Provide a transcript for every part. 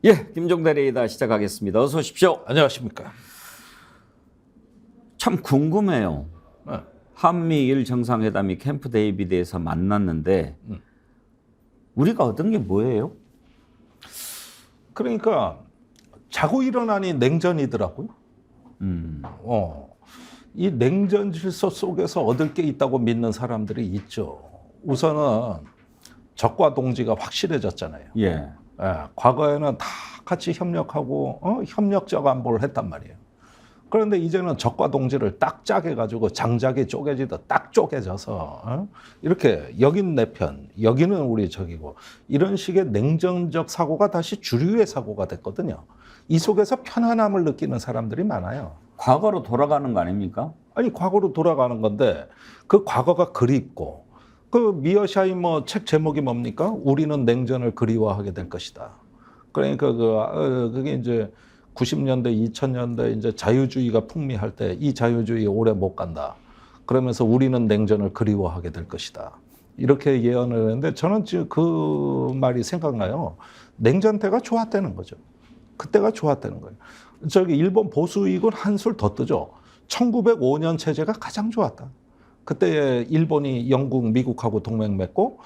예, 김종대 레이더 시작하겠습니다. 어서 오십시오. 안녕하십니까. 참 궁금해요. 네. 한미일 정상회담이 캠프 데이비드에서 만났는데 우리가 얻은 게 뭐예요? 그러니까 자고 일어나니 냉전이더라고요. 이 냉전 질서 속에서 얻을 게 있다고 믿는 사람들이 있죠. 우선은 적과 동지가 확실해졌잖아요. 예. 과거에는 다 같이 협력하고 협력적 안보를 했단 말이에요. 그런데 이제는 적과 동지를 딱 짜게 가지고 장작이 쪼개지듯 딱 쪼개져서 이렇게 여긴 내 편, 여기는 우리 적이고 이런 식의 냉전적 사고가 다시 주류의 사고가 됐거든요. 이 속에서 편안함을 느끼는 사람들이 많아요. 과거로 돌아가는 거 아닙니까? 아니 과거로 돌아가는 건데 그 과거가 그립고 그 미어샤이머 책 제목이 뭡니까? 우리는 냉전을 그리워하게 될 것이다. 그러니까 그게 이제 90년대, 2000년대 이제 자유주의가 풍미할 때 이 자유주의 오래 못 간다. 그러면서 우리는 냉전을 그리워하게 될 것이다. 이렇게 예언을 했는데 저는 지금 그 말이 생각나요. 냉전 때가 좋았다는 거죠. 그때가 좋았다는 거예요. 저기 일본 보수익은 한술 더 뜨죠. 1905년 체제가 가장 좋았다. 그때 일본이 영국, 미국하고 동맹 맺고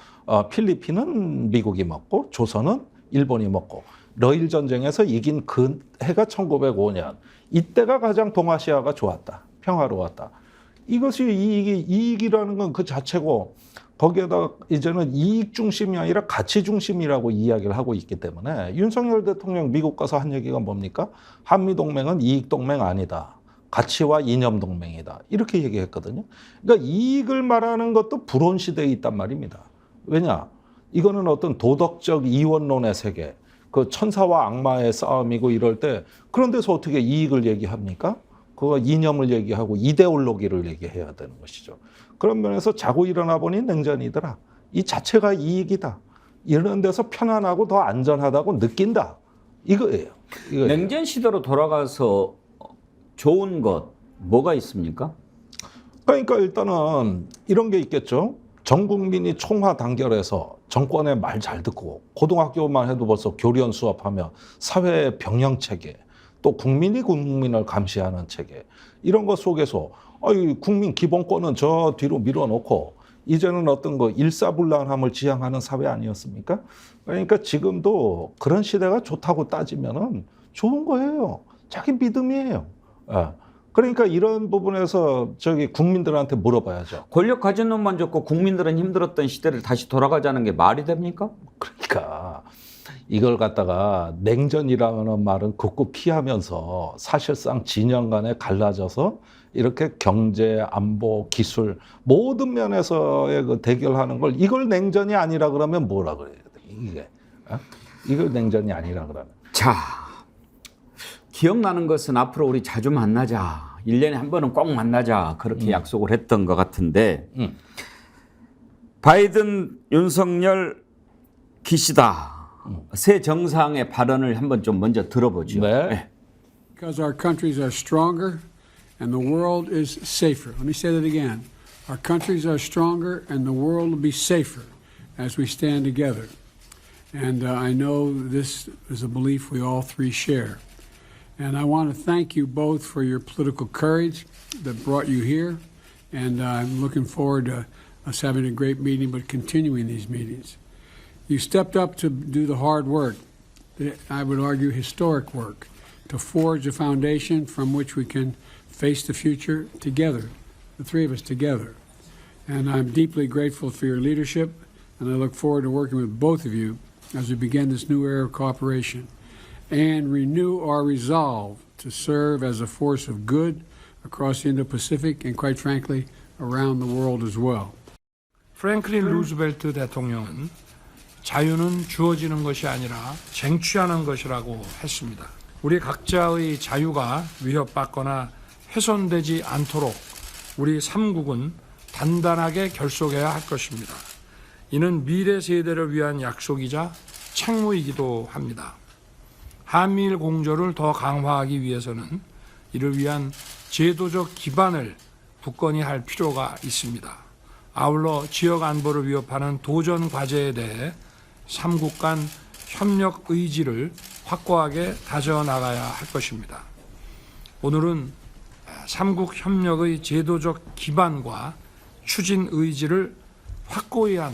필리핀은 미국이 먹고 조선은 일본이 먹고 러일 전쟁에서 이긴 그 해가 1905년. 이때가 가장 동아시아가 좋았다. 평화로웠다. 이것이 이익이라는 건 그 자체고 거기에다 이제는 이익 중심이 아니라 가치 중심이라고 이야기를 하고 있기 때문에 윤석열 대통령 미국 가서 한 얘기가 뭡니까? 한미동맹은 이익동맹 아니다. 가치와 이념 동맹이다. 이렇게 얘기했거든요. 그러니까 이익을 말하는 것도 불온 시대에 있단 말입니다. 왜냐? 이거는 어떤 도덕적 이원론의 세계, 그 천사와 악마의 싸움이고 이럴 때 그런 데서 어떻게 이익을 얘기합니까? 그거 이념을 얘기하고 이데올로기를 얘기해야 되는 것이죠. 그런 면에서 자고 일어나 보니 냉전이더라. 이 자체가 이익이다. 이런 데서 편안하고 더 안전하다고 느낀다. 이거예요. 냉전 시대로 돌아가서 좋은 것 뭐가 있습니까? 그러니까 일단은 이런 게 있겠죠. 전 국민이 총화 단결해서 정권의 말 잘 듣고 고등학교만 해도 벌써 교련 수업하며 사회 병영 체계 또 국민이 국민을 감시하는 체계 이런 것 속에서 국민 기본권은 저 뒤로 밀어놓고 이제는 어떤 거 일사불란함을 지향하는 사회 아니었습니까? 그러니까 지금도 그런 시대가 좋다고 따지면은 좋은 거예요. 자기 믿음이에요. 그러니까 이런 부분에서 저기 국민들한테 물어봐야죠. 권력 가진 놈만 좋고 국민들은 힘들었던 시대를 다시 돌아가자는 게 말이 됩니까? 그러니까 이걸 갖다가 냉전이라는 말은 극구 피하면서 사실상 진영 간에 갈라져서 이렇게 경제, 안보, 기술 모든 면에서의 그 대결하는 걸 이걸 냉전이 아니라 그러면 뭐라 그래야 돼? 이걸 냉전이 아니라 그러면. 자, 기억나는 것은 앞으로 우리 자주 만나자. 1년에 한 번은 꼭 만나자. 그렇게 약속을 했던 것 같은데 바이든, 윤석열, 기시다. 새 정상의 발언을 한번 좀 먼저 들어보죠. 네. Because our countries are stronger and the world is safer. Let me say that again. Our countries are stronger and the world will be safer as we stand together. And I know this is a belief we all three share. And I want to thank you both for your political courage that brought you here. And I'm looking forward to us having a great meeting, but continuing these meetings. You stepped up to do the hard work, I would argue historic work, to forge a foundation from which we can face the future together, the three of us together. And I'm deeply grateful for your leadership, and I look forward to working with both of you as we begin this new era of cooperation and renew our resolve to serve as a force of good across the Indo-Pacific and, quite frankly, around the world as well. 프랭클린 루즈벨트 대통령은 자유는 주어지는 것이 아니라 쟁취하는 것이라고 했습니다. 우리 각자의 자유가 위협받거나 훼손되지 않도록 우리 3국은 단단하게 결속해야 할 것입니다. 이는 미래 세대를 위한 약속이자 책무이기도 합니다. 한미일 공조를 더 강화하기 위해서는 이를 위한 제도적 기반을 굳건히 할 필요가 있습니다. 아울러 지역 안보를 위협하는 도전 과제에 대해 3국 간 협력 의지를 확고하게 다져나가야 할 것입니다. 오늘은 삼국 협력의 제도적 기반과 추진 의지를 확고히 한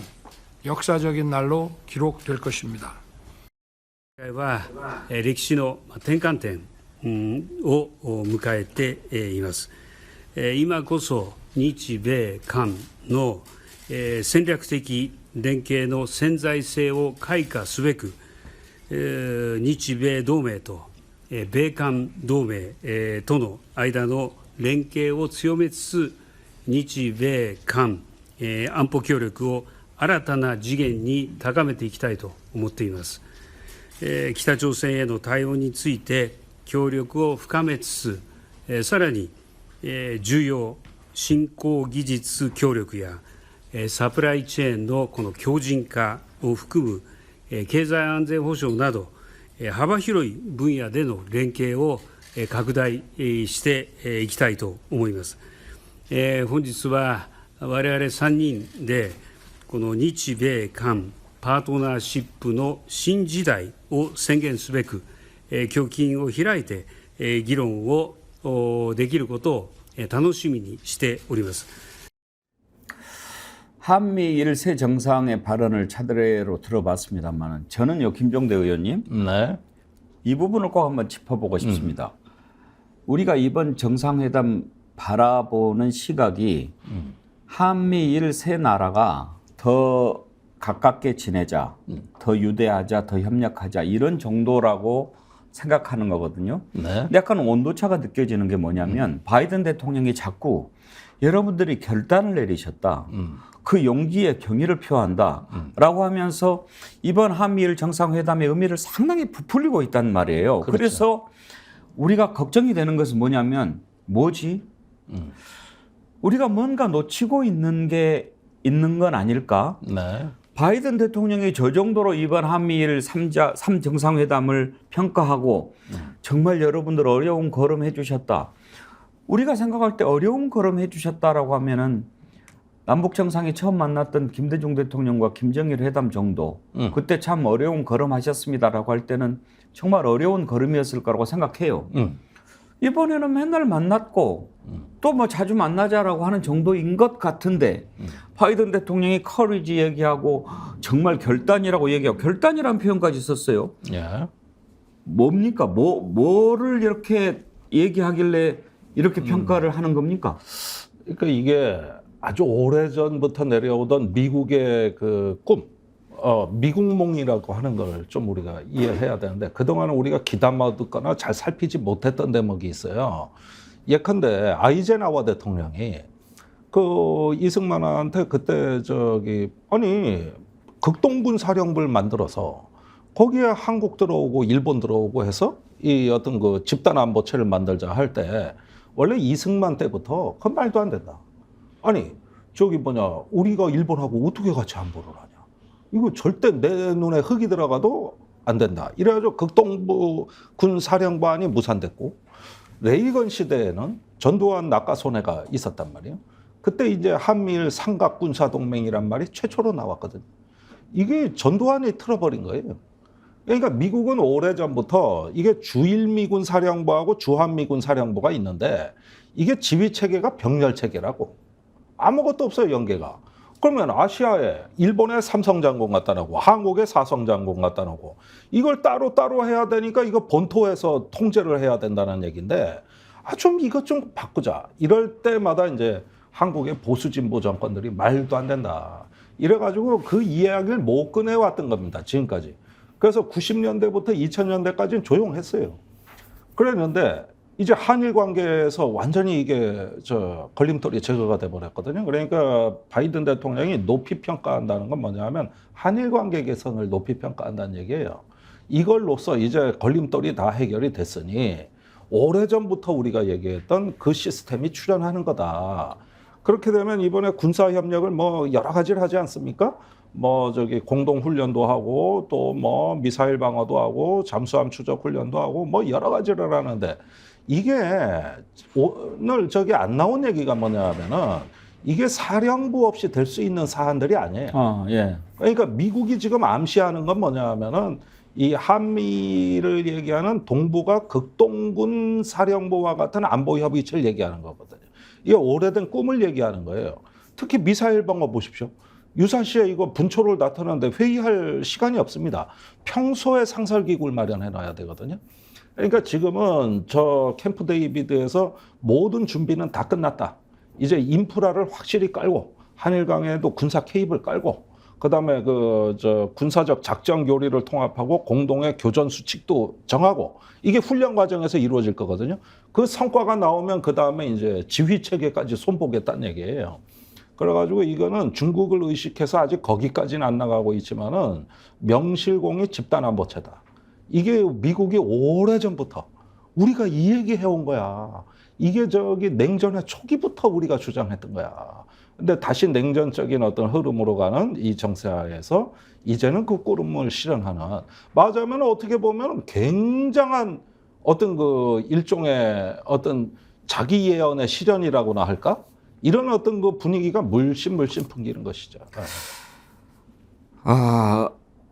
역사적인 날로 기록될 것입니다. 今回は歴史の転換点を迎えています。今こそ日米韓の戦略的連携の潜在性を開花すべく、日米同盟と米韓同盟との間の連携を強めつつ、日米韓安保協力を新たな次元に高めていきたいと思っています。北朝鮮への対応について協力を深めつつ、さらに重要振興技術協力やサプライチェーンのこの強靭化を含む経済安全保障など幅広い分野での連携を拡大していきたいと思います。本日は我々3人でこの日米韓パートナーシップの新時代を宣言すべく、胸襟を開いて議論をできることを楽しみにしております。 한미일 새 정상의 발언을 차례로 들어봤습니다만 저는요, 김종대 의원님, 네. 이 부분을 꼭 한번 짚어보고 싶습니다. 우리가 이번 정상회담 바라보는 시각이 한미일 세 나라가 더 가깝게 지내자, 더 유대하자, 더 협력하자 이런 정도라고 생각하는 거거든요. 네. 근데 약간 온도차가 느껴지는 게 뭐냐면 바이든 대통령이 자꾸 여러분들이 결단을 내리셨다. 그 용기에 경의를 표한다라고 하면서 이번 한미일 정상회담의 의미를 상당히 부풀리고 있단 말이에요. 그렇죠. 그래서 우리가 걱정이 되는 것은 뭐냐면 뭐지? 우리가 뭔가 놓치고 있는 건 아닐까? 네. 바이든 대통령이 저 정도로 이번 한미일 3정상회담을 평가하고 정말 여러분들 어려운 걸음 해주셨다. 우리가 생각할 때 어려운 걸음 해주셨다라고 하면은 남북 정상이 처음 만났던 김대중 대통령과 김정일 회담 정도, 그때 참 어려운 걸음 하셨습니다라고 할 때는 정말 어려운 걸음이었을 거라고 생각해요. 이번에는 맨날 만났고 또 뭐 자주 만나자라고 하는 정도인 것 같은데 바이든 대통령이 커리지 얘기하고 정말 결단이라고 얘기하고 결단이라는 표현까지 썼어요. 예. 뭡니까? 뭐를 이렇게 얘기하길래 이렇게 평가를 하는 겁니까? 그러니까 이게 아주 오래전부터 내려오던 미국의 그 꿈, 미국몽이라고 하는 걸 좀 우리가 이해해야 되는데 그동안은 우리가 귀담아 듣거나 잘 살피지 못했던 대목이 있어요. 예컨대 아이젠하워 대통령이 그 이승만한테 그때 아니 극동군 사령부를 만들어서 거기에 한국 들어오고 일본 들어오고 해서 이 어떤 그 집단 안보체를 만들자 할 때 원래 이승만 때부터 그 말도 안 된다. 아니 우리가 일본하고 어떻게 같이 안보를 하냐. 이거 절대 내 눈에 흙이 들어가도 안 된다. 이래가지고 극동군 사령관이 무산됐고 레이건 시대에는 전두환 낙하손해가 있었단 말이에요. 그때 이제 한미일 삼각군사동맹이란 말이 최초로 나왔거든요. 이게 전두환이 틀어버린 거예요. 그러니까 미국은 오래전부터 이게 주일미군 사령부하고 주한미군 사령부가 있는데 이게 지휘체계가 병렬체계라고. 아무것도 없어요, 연계가. 그러면 아시아에 일본의 삼성장군 갖다 놓고 한국의 사성장군 갖다 놓고 이걸 따로따로 해야 되니까 이거 본토에서 통제를 해야 된다는 얘기인데 좀 이것 좀 바꾸자. 이럴 때마다 이제 한국의 보수진보 정권들이 말도 안 된다. 이래가지고 그 이야기를 못 꺼내왔던 겁니다, 지금까지. 그래서 90년대부터 2000년대까지는 조용했어요. 그랬는데 이제 한일 관계에서 완전히 이게 걸림돌이 제거가 돼버렸거든요. 그러니까 바이든 대통령이 높이 평가한다는 건 뭐냐면 한일 관계 개선을 높이 평가한다는 얘기예요. 이걸로써 이제 걸림돌이 다 해결이 됐으니 오래전부터 우리가 얘기했던 그 시스템이 출현하는 거다. 그렇게 되면 이번에 군사협력을 뭐 여러 가지를 하지 않습니까? 공동 훈련도 하고 또 뭐 미사일 방어도 하고 잠수함 추적 훈련도 하고 뭐 여러 가지를 하는데 이게 오늘 안 나온 얘기가 뭐냐면은 이게 사령부 없이 될 수 있는 사안들이 아니에요. 예. 그러니까 미국이 지금 암시하는 건 뭐냐면은 이 한미를 얘기하는 동북아 극동군 사령부와 같은 안보 협의체를 얘기하는 거거든요. 이게 오래된 꿈을 얘기하는 거예요. 특히 미사일 방어 보십시오. 유사시에 이거 분초를 나타내는데 회의할 시간이 없습니다. 평소에 상설기구를 마련해 놔야 되거든요. 그러니까 지금은 저 캠프 데이비드에서 모든 준비는 다 끝났다. 이제 인프라를 확실히 깔고 한일강에도 군사 케이블 깔고 그다음에 군사적 작전 교리를 통합하고 공동의 교전 수칙도 정하고 이게 훈련 과정에서 이루어질 거거든요. 그 성과가 나오면 그다음에 이제 지휘 체계까지 손보겠다는 얘기예요. 그래가지고 이거는 중국을 의식해서 아직 거기까지는 안 나가고 있지만은 명실공히 집단안보체다. 이게 미국이 오래전부터 우리가 이 얘기 해온 거야. 이게 냉전의 초기부터 우리가 주장했던 거야. 근데 다시 냉전적인 어떤 흐름으로 가는 이 정세하에서 이제는 그 꾸름을 실현하는, 맞으면 어떻게 보면 굉장한 어떤 그 일종의 어떤 자기 예언의 실현이라고나 할까? 이런 어떤 그 분위기가 물씬 풍기는 것이죠.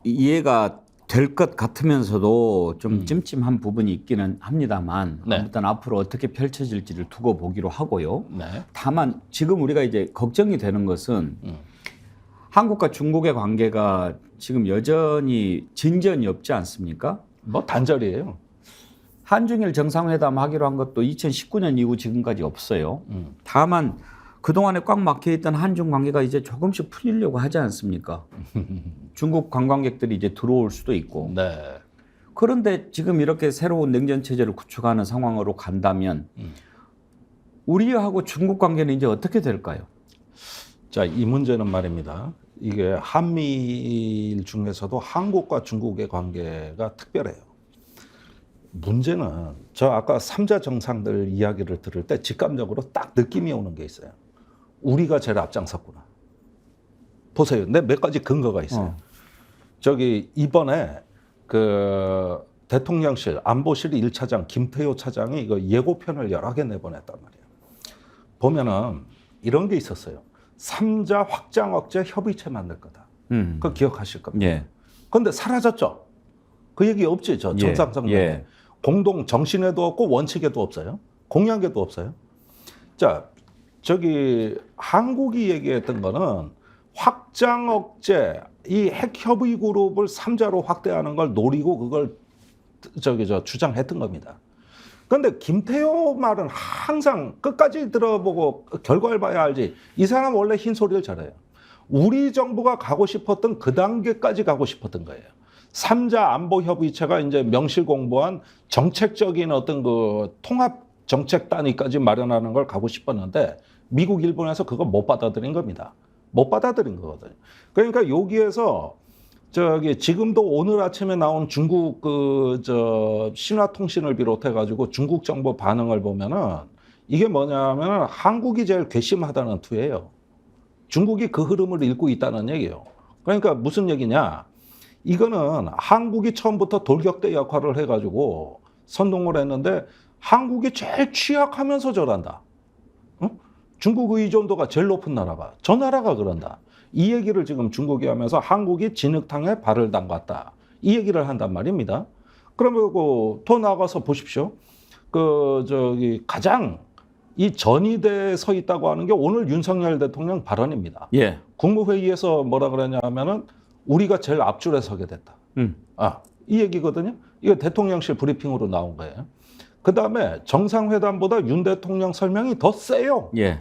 이해가 될 것 같으면서도 좀 찜찜한 부분이 있기는 합니다만 네. 아무튼 앞으로 어떻게 펼쳐질지를 두고 보기로 하고요. 네. 다만 지금 우리가 이제 걱정이 되는 것은 한국과 중국의 관계가 지금 여전히 진전이 없지 않습니까? 뭐 단절이에요. 한중일 정상회담 하기로 한 것도 2019년 이후 지금까지 없어요. 다만 그동안에 꽉 막혀있던 한중 관계가 이제 조금씩 풀리려고 하지 않습니까? 중국 관광객들이 이제 들어올 수도 있고. 네. 그런데 지금 이렇게 새로운 냉전 체제를 구축하는 상황으로 간다면 우리하고 중국 관계는 이제 어떻게 될까요? 자, 이 문제는 말입니다. 이게 한미일 중에서도 한국과 중국의 관계가 특별해요. 문제는 저 아까 3자 정상들 이야기를 들을 때 직감적으로 딱 느낌이 오는 게 있어요. 우리가 제일 앞장섰구나. 보세요. 내 몇 가지 근거가 있어요. 이번에 그 대통령실 안보실 1차장 김태효 차장이 이거 예고편을 여러 개 내보냈단 말이에요. 보면은 이런 게 있었어요. 3자 확장 억제 협의체 만들 거다. 그거 기억하실 겁니다. 예. 그런데 사라졌죠. 그 얘기 없지. 저 정상성에. 예. 공동 정신에도 없고 원칙에도 없어요. 공약에도 없어요. 자, 한국이 얘기했던 거는 확장 억제, 이 핵 협의 그룹을 3자로 확대하는 걸 노리고 그걸 주장했던 겁니다. 그런데 김태효 말은 항상 끝까지 들어보고 결과를 봐야 알지. 이 사람 원래 흰소리를 잘해요. 우리 정부가 가고 싶었던 그 단계까지 가고 싶었던 거예요. 3자 안보 협의체가 이제 명실공부한 정책적인 어떤 그 통합 정책 단위까지 마련하는 걸 가고 싶었는데 미국, 일본에서 그거 못 받아들인 겁니다. 못 받아들인 거거든요. 그러니까 여기에서 지금도 오늘 아침에 나온 중국 신화통신을 비롯해 가지고 중국 정부 반응을 보면은 이게 뭐냐면 한국이 제일 괘씸하다는 투예요. 중국이 그 흐름을 읽고 있다는 얘기예요. 그러니까 무슨 얘기냐? 이거는 한국이 처음부터 돌격대 역할을 해가지고 선동을 했는데 한국이 제일 취약하면서 저런다. 중국 의존도가 제일 높은 나라가 저 나라가 그런다. 이 얘기를 지금 중국이 하면서 한국이 진흙탕에 발을 담갔다. 이 얘기를 한단 말입니다. 그러면 더 나아가서 보십시오. 가장 이 전위대에 서 있다고 하는 게 오늘 윤석열 대통령 발언입니다. 예. 국무회의에서 뭐라 그러냐 하면은 우리가 제일 앞줄에 서게 됐다. 이 얘기거든요. 이거 대통령실 브리핑으로 나온 거예요. 그 다음에 정상회담보다 윤 대통령 설명이 더 세요. 예.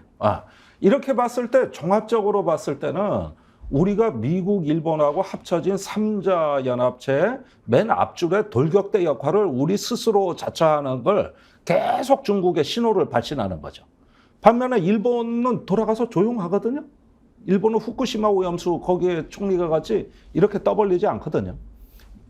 이렇게 봤을 때 종합적으로 봤을 때는 우리가 미국, 일본하고 합쳐진 3자 연합체의 맨 앞줄에 돌격대 역할을 우리 스스로 자처하는 걸 계속 중국에 신호를 발신하는 거죠. 반면에 일본은 돌아가서 조용하거든요. 일본은 후쿠시마 오염수 거기에 총리가 같이 이렇게 떠벌리지 않거든요.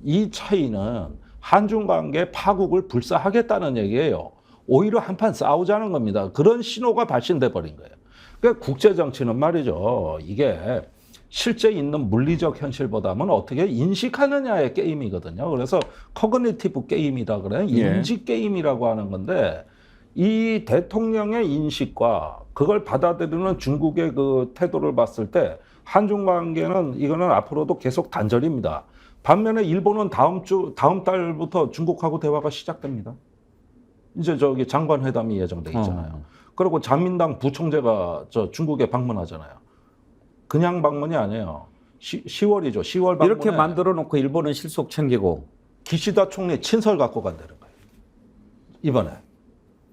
이 차이는 한중 관계 파국을 불사하겠다는 얘기예요. 오히려 한판 싸우자는 겁니다. 그런 신호가 발신돼 버린 거예요. 그러니까 국제 정치는 말이죠. 이게 실제 있는 물리적 현실보다는 어떻게 인식하느냐의 게임이거든요. 그래서 커그니티브 게임이다 그래요. 인식 게임이라고 하는 건데 이 대통령의 인식과 그걸 받아들이는 중국의 그 태도를 봤을 때 한중 관계는 이거는 앞으로도 계속 단절입니다. 반면에 일본은 다음 달부터 중국하고 대화가 시작됩니다. 이제 저기 장관 회담이 예정돼 있잖아요. 그리고 자민당 부총재가 저 중국에 방문하잖아요. 그냥 방문이 아니에요. 10월이죠. 10월 방문에 이렇게 만들어 놓고 일본은 실속 챙기고 기시다 총리 친설 갖고 간다는 거예요. 이번에.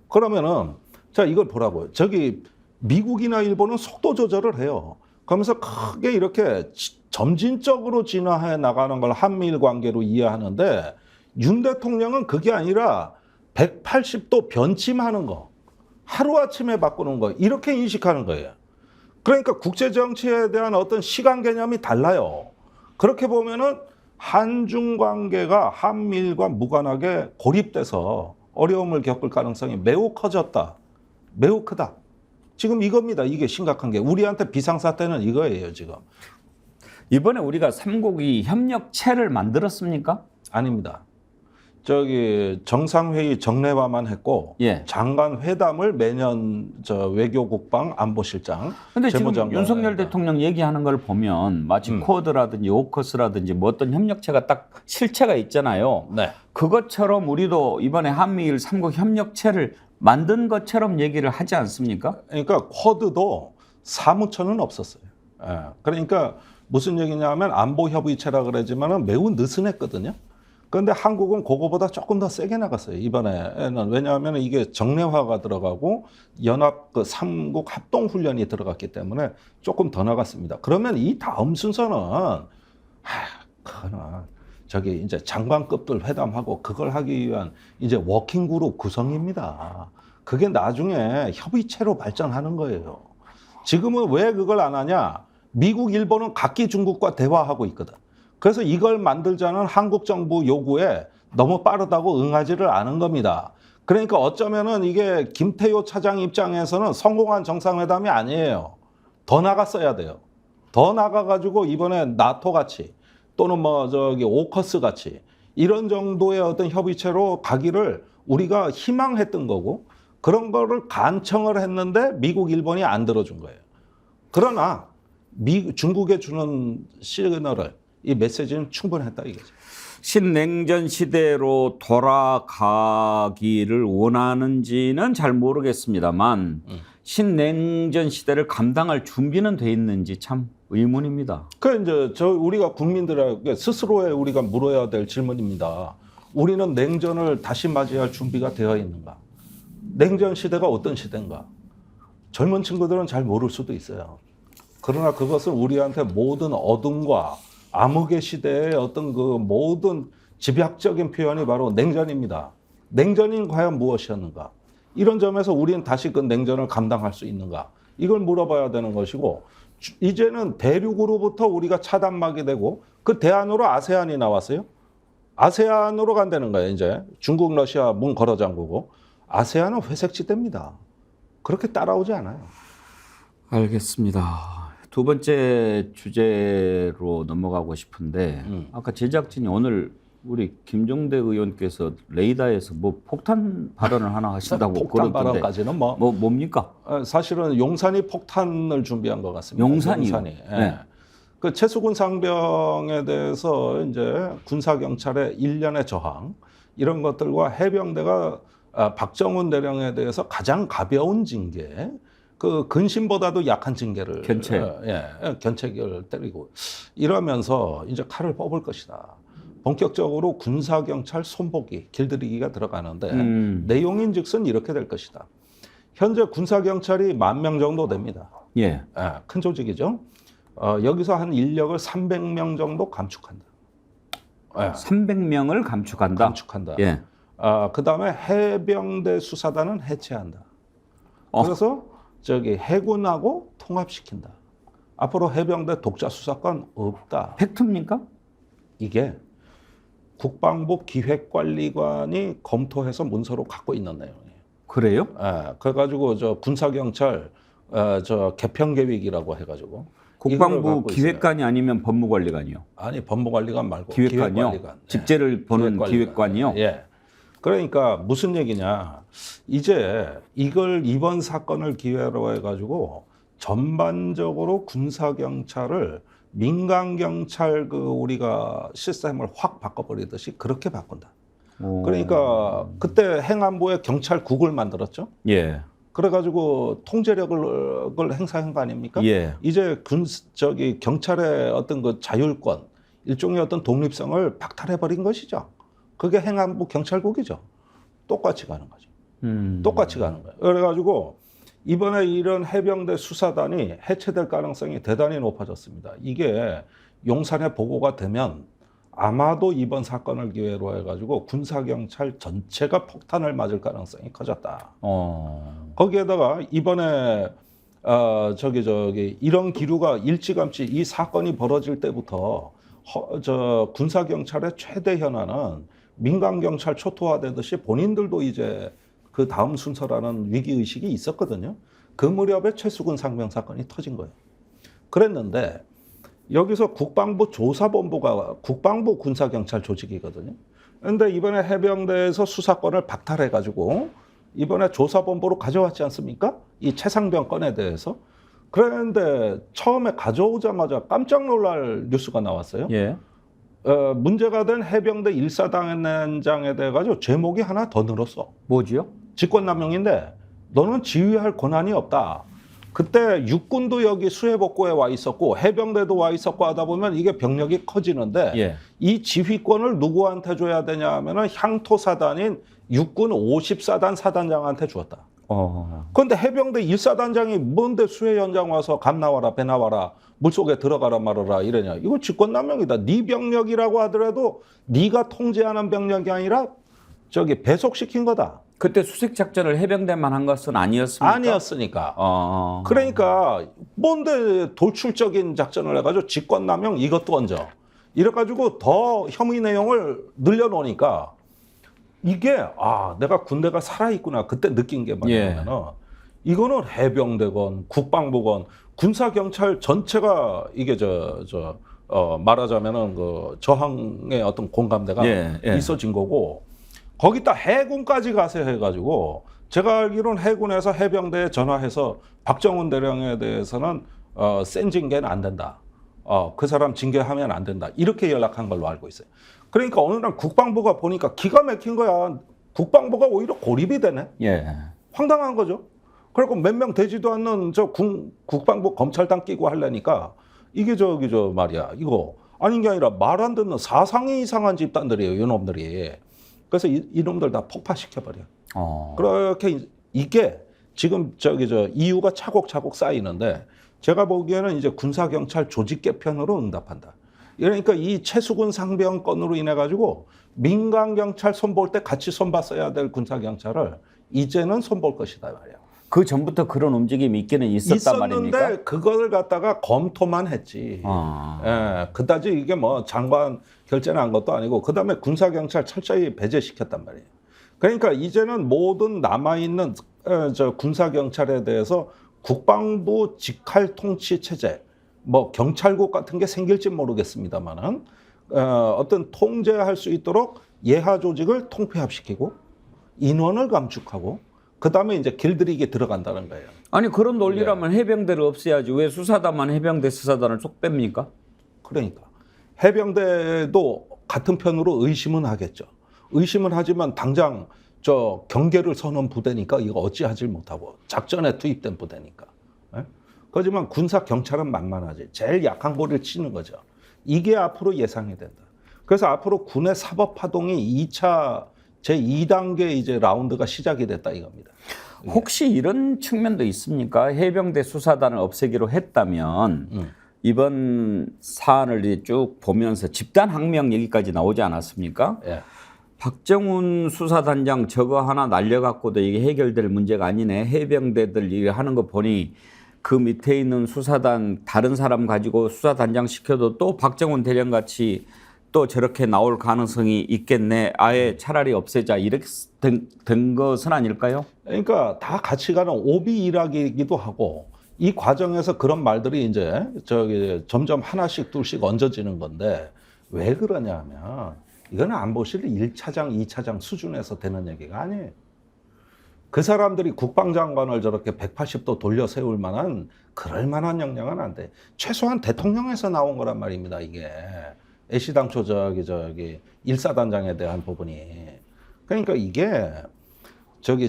그러면은 자 이걸 보라고요. 저기 미국이나 일본은 속도 조절을 해요. 그러면서 크게 이렇게 점진적으로 진화해 나가는 걸 한미일 관계로 이해하는데 윤 대통령은 그게 아니라 180도 변침하는 거. 하루아침에 바꾸는 거. 이렇게 인식하는 거예요. 그러니까 국제정치에 대한 어떤 시간 개념이 달라요. 그렇게 보면은 한중 관계가 한미일과 무관하게 고립돼서 어려움을 겪을 가능성이 매우 커졌다. 매우 크다. 지금 이겁니다. 이게 심각한 게. 우리한테 비상사태는 이거예요, 지금. 이번에 우리가 삼국이 협력체를 만들었습니까? 아닙니다. 저기 정상회의 정례화만 했고 예. 장관 회담을 매년 저 외교국방 안보실장 근데 지금 재무장관 윤석열 대통령 얘기하는 걸 보면 마치 쿼드라든지 오커스라든지 뭐 어떤 협력체가 딱 실체가 있잖아요. 네. 그것처럼 우리도 이번에 한미일 삼국 협력체를 만든 것처럼 얘기를 하지 않습니까? 그러니까 쿼드도 사무처는 없었어요. 예. 그러니까 무슨 얘기냐면 안보협의체라 그러지만은 매우 느슨했거든요. 그런데 한국은 그거보다 조금 더 세게 나갔어요. 이번에는. 왜냐하면 이게 정례화가 들어가고 연합 그 삼국 합동 훈련이 들어갔기 때문에 조금 더 나갔습니다. 그러면 이 다음 순서는 그거는 저기 이제 장관급들 회담하고 그걸 하기 위한 이제 워킹 그룹 구성입니다. 그게 나중에 협의체로 발전하는 거예요. 지금은 왜 그걸 안 하냐? 미국, 일본은 각기 중국과 대화하고 있거든. 그래서 이걸 만들자는 한국 정부 요구에 너무 빠르다고 응하지를 않은 겁니다. 그러니까 어쩌면은 이게 김태효 차장 입장에서는 성공한 정상회담이 아니에요. 더 나갔어야 돼요. 더 나가가지고 이번에 나토 같이 또는 뭐 저기 오커스 같이 이런 정도의 어떤 협의체로 가기를 우리가 희망했던 거고 그런 거를 간청을 했는데 미국, 일본이 안 들어준 거예요. 그러나 중국에 주는 시그널을 이 메시지는 충분했다 이거죠. 신냉전 시대로 돌아가기를 원하는지는 잘 모르겠습니다만 신냉전 시대를 감당할 준비는 돼 있는지 참 의문입니다. 그 이제 우리가 국민들에게 스스로에 우리가 물어야 될 질문입니다. 우리는 냉전을 다시 맞이할 준비가 되어 있는가? 냉전 시대가 어떤 시대인가? 젊은 친구들은 잘 모를 수도 있어요. 그러나 그것은 우리한테 모든 어둠과 암흑의 시대의 어떤 그 모든 집약적인 표현이 바로 냉전입니다. 냉전이 과연 무엇이었는가? 이런 점에서 우리는 다시 그 냉전을 감당할 수 있는가? 이걸 물어봐야 되는 것이고 이제는 대륙으로부터 우리가 차단막이 되고 그 대안으로 아세안이 나왔어요. 아세안으로 간다는 거예요. 이제 중국, 러시아 문 걸어 잠그고 아세안은 회색지대입니다. 그렇게 따라오지 않아요. 알겠습니다. 두 번째 주제로 넘어가고 싶은데 아까 제작진이 오늘 우리 김종대 의원께서 레이더에서 뭐 폭탄 발언을 하나 하신다고 폭탄 그러던데 발언까지는 뭡니까? 사실은 용산이 폭탄을 준비한 것 같습니다. 용산이요? 예. 네. 그 최수군 상병에 대해서 이제 군사 경찰의 일련의 저항 이런 것들과 해병대가 박정훈 대령에 대해서 가장 가벼운 징계, 그 근심보다도 약한 징계를 견책을 때리고 이러면서 이제 칼을 뽑을 것이다. 본격적으로 군사 경찰 손보기, 길들이기가 들어가는데 내용인즉슨 이렇게 될 것이다. 현재 군사 경찰이 10,000명 정도 됩니다. 예. 큰 조직이죠. 여기서 한 인력을 300명 정도 감축한다. 300명을 감축한다. 감축한다. 예. 그다음에 해병대 수사단은 해체한다. 그래서 저기 해군하고 통합시킨다. 앞으로 해병대 독자 수사권 없다. 팩트입니까? 이게 국방부 기획관리관이 검토해서 문서로 갖고 있는 내용이에요. 그래요? 그래가지고 저 군사경찰 저 개편 계획이라고 해가지고 국방부 기획관이 아니면 법무관리관이요? 아니 법무관리관 말고 기획관이요? 기획관리관. 직제를 보는 기획관이요? 예. 그러니까 무슨 얘기냐? 이제 이번 사건을 기회로 해가지고 전반적으로 군사 경찰을 민간 경찰 우리가 시스템을 확 바꿔버리듯이 그렇게 바꾼다. 그러니까 그때 행안부에 경찰국을 만들었죠. 예. 그래가지고 통제력을 행사한 거 아닙니까? 예. 이제 경찰의 어떤 그 자율권, 일종의 어떤 독립성을 박탈해버린 것이죠. 그게 행안부 경찰국이죠. 똑같이 가는 거죠. 똑같이 가는 거예요. 그래가지고 이번에 이런 해병대 수사단이 해체될 가능성이 대단히 높아졌습니다. 이게 용산에 보고가 되면 아마도 이번 사건을 기회로 해가지고 군사경찰 전체가 폭탄을 맞을 가능성이 커졌다. 거기에다가 이번에 이런 기류가 일찌감치 이 사건이 벌어질 때부터 군사경찰의 최대 현안은 민간경찰 초토화되듯이 본인들도 이제 그 다음 순서라는 위기의식이 있었거든요. 그 무렵에 최수근 상병 사건이 터진 거예요. 그랬는데 여기서 국방부 조사본부가 국방부 군사경찰 조직이거든요. 그런데 이번에 해병대에서 수사권을 박탈해가지고 이번에 조사본부로 가져왔지 않습니까? 이 최상병 건에 대해서. 그런데 처음에 가져오자마자 깜짝 놀랄 뉴스가 나왔어요. 예. 문제가 된 해병대 1사단장에 대해 가지고 제목이 하나 더 늘었어. 뭐지요? 직권남용인데 너는 지휘할 권한이 없다. 그때 육군도 여기 수해복구에 와 있었고 해병대도 와 있었고 하다 보면 이게 병력이 커지는데 예. 이 지휘권을 누구한테 줘야 되냐 하면은 향토사단인 육군 50사단 사단장한테 주었다. 그런데 해병대 1사단장이 뭔데 수해 현장 와서 감 나와라 배 나와라 물속에 들어가라 말아라 이러냐. 이거 직권남용이다. 네 병력이라고 하더라도 네가 통제하는 병력이 아니라 배속시킨 거다. 그때 수색 작전을 해병대만 한 것은 아니었습니까? 아니었으니까. 그러니까 뭔데 돌출적인 작전을 해가지고 직권남용 이것도 얹어. 이래가지고 더 혐의 내용을 늘려놓으니까 이게 내가 군대가 살아있구나 그때 느낀 게 뭐냐면은 이거는 해병대건 국방부건 군사경찰 전체가 이게 말하자면은 그 저항의 어떤 공감대가 있어진 거고 거기다 해군까지 가서 해가지고 제가 알기로는 해군에서 해병대에 전화해서 박정훈 대령에 대해서는 센 징계는 안 된다. 그 사람 징계하면 안 된다. 이렇게 연락한 걸로 알고 있어요. 그러니까 어느 날 국방부가 보니까 기가 막힌 거야. 국방부가 오히려 고립이 되네. 황당한 거죠. 그리고 몇 명 되지도 않는 국방부 검찰당 끼고 하려니까 이게 말이야. 이거 아닌 게 아니라 말 안 듣는 사상이 이상한 집단들이에요. 이놈들이. 그래서 이놈들 다 폭파시켜버려. 그렇게 이게 지금 이유가 차곡차곡 쌓이는데 제가 보기에는 이제 군사경찰 조직 개편으로 응답한다. 그러니까 이 최수근 상병 건으로 인해 가지고 민간경찰 손볼 때 같이 손봤어야 될 군사경찰을 이제는 손볼 것이다 말이야. 그 전부터 그런 움직임이 있기는 있었단 말입니까? 있었는데 그걸 갖다가 검토만 했지. 그다지 이게 뭐 장관 결재는 한 것도 아니고 그다음에 군사경찰 철저히 배제시켰단 말이에요. 그러니까 이제는 모든 남아있는 군사경찰에 대해서 국방부 직할 통치 체제, 뭐 경찰국 같은 게 생길지 모르겠습니다만은 어떤 통제할 수 있도록 예하 조직을 통폐합시키고 인원을 감축하고 그다음에 이제 길들이기 들어간다는 거예요. 아니 그런 논리라면 해병대를 없애야지 왜 수사단만 해병대 수사단을 쏙 뺍니까? 그러니까 해병대도 같은 편으로 의심은 하겠죠. 의심은 하지만 당장 경계를 서는 부대니까 이거 어찌하지 못하고 작전에 투입된 부대니까. 하지만 군사 경찰은 만만하지. 제일 약한 고리를 치는 거죠. 이게 앞으로 예상이 된다. 그래서 앞으로 군의 사법 파동이 2차 제2단계 이제 라운드가 시작이 됐다 이겁니다. 혹시 이런 측면도 있습니까? 해병대 수사단을 없애기로 했다면 이번 사안을 이제 쭉 보면서 집단 항명 얘기까지 나오지 않았습니까? 박정훈 수사단장 저거 하나 날려갖고도 이게 해결될 문제가 아니네. 해병대들 일 하는 거 보니 그 밑에 있는 수사단 다른 사람 가지고 수사단장 시켜도 또 박정훈 대령같이 또 저렇게 나올 가능성이 있겠네. 아예 차라리 없애자 이렇게 된 것은 아닐까요? 그러니까 다 같이 가는 오비 일학이기도 하고 이 과정에서 그런 말들이 이제 점점 하나씩 둘씩 얹어지는 건데 왜 그러냐 하면 이거는 안보실 1차장, 2차장 수준에서 되는 얘기가 아니에요. 그 사람들이 국방장관을 저렇게 180도 돌려 세울 만한 그럴 만한 역량은 안 돼. 최소한 대통령에서 나온 거란 말입니다. 이게 애시당초 저기 일사단장에 대한 부분이. 그러니까 이게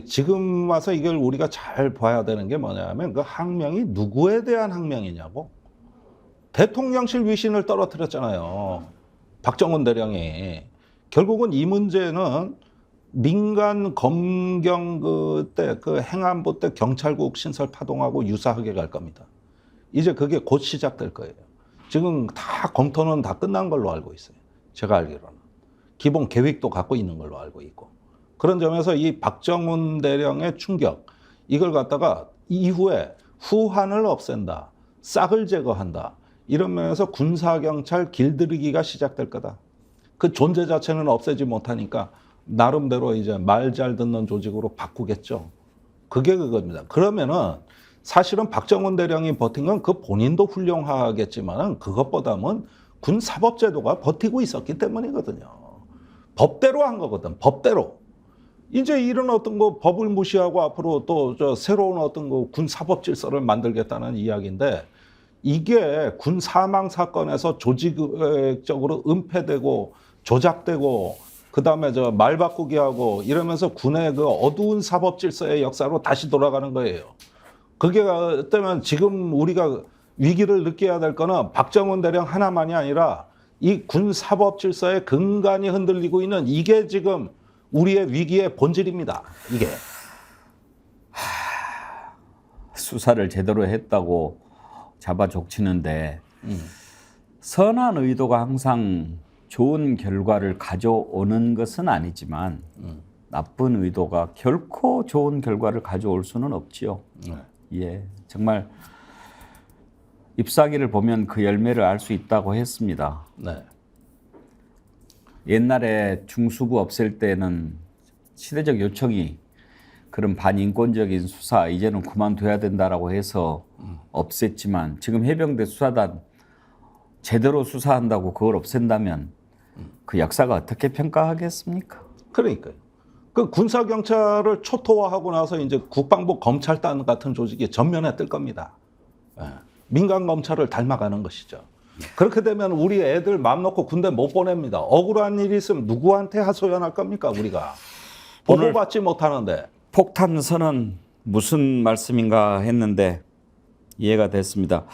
지금 와서 이걸 우리가 잘 봐야 되는 게 뭐냐면 그 항명이 누구에 대한 항명이냐고. 대통령실 위신을 떨어뜨렸잖아요. 박정훈 대령이. 결국은 이 문제는 민간 검경 그때 그 행안부 때 경찰국 신설 파동하고 유사하게 갈 겁니다. 이제 그게 곧 시작될 거예요. 지금 다 검토는 다 끝난 걸로 알고 있어요. 제가 알기로는. 기본 계획도 갖고 있는 걸로 알고 있고. 그런 점에서 이 박정훈 대령의 충격, 이걸 갖다가 이후에 후한을 없앤다, 싹을 제거한다, 이런 면에서 군사경찰 길들이기가 시작될 거다. 그 존재 자체는 없애지 못하니까 나름대로 이제 말 잘 듣는 조직으로 바꾸겠죠. 그게 그겁니다. 그러면은 사실은 박정훈 대령이 버틴 건 그 본인도 훌륭하겠지만은 그것보다는 군 사법제도가 버티고 있었기 때문이거든요. 법대로 한 거거든. 법대로. 이제 이런 어떤 거 법을 무시하고 앞으로 또 저 새로운 어떤 거 군 사법 질서를 만들겠다는 이야기인데 이게 군 사망 사건에서 조직적으로 은폐되고 조작되고 그다음에 저 말 바꾸기 하고 이러면서 군의 그 어두운 사법 질서의 역사로 다시 돌아가는 거예요. 그게 때문에 지금 우리가 위기를 느껴야 될 거는 박정훈 대령 하나만이 아니라 이 군 사법 질서의 근간이 흔들리고 있는 이게 지금 우리의 위기의 본질입니다. 이게. 수사를 제대로 했다고 잡아 족치는데 선한 의도가 항상 좋은 결과를 가져오는 것은 아니지만 나쁜 의도가 결코 좋은 결과를 가져올 수는 없지요. 예, 정말 잎사귀를 보면 그 열매를 알 수 있다고 했습니다. 네. 옛날에 중수부 없앨 때는 시대적 요청이 그런 반인권적인 수사 이제는 그만둬야 된다라고 해서 없앴지만 지금 해병대 수사단 제대로 수사한다고 그걸 없앤다면 그 역사가 어떻게 평가하겠습니까? 그러니까요. 그 군사경찰을 초토화하고 나서 이제 국방부 검찰단 같은 조직이 전면에 뜰 겁니다. 예. 민간 검찰을 닮아가는 것이죠. 그렇게 되면 우리 애들 마음 놓고 군대 못 보냅니다. 억울한 일이 있으면 누구한테 하소연할 겁니까, 우리가? 보고받지 못하는데. 폭탄 선언 무슨 말씀인가 했는데 이해가 됐습니다.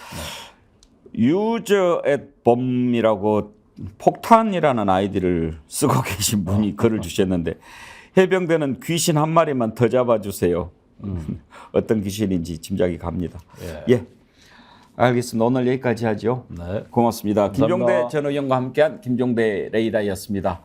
유저 앳 범이라고 폭탄이라는 아이디를 쓰고 계신 분이 글을 주셨는데 해병대는 귀신 한 마리만 더 잡아주세요. 어떤 귀신인지 짐작이 갑니다. 예, 알겠습니다. 오늘 여기까지 하죠. 네. 고맙습니다. 김종대 감사합니다. 전 의원과 함께한 김종대 레이더였습니다.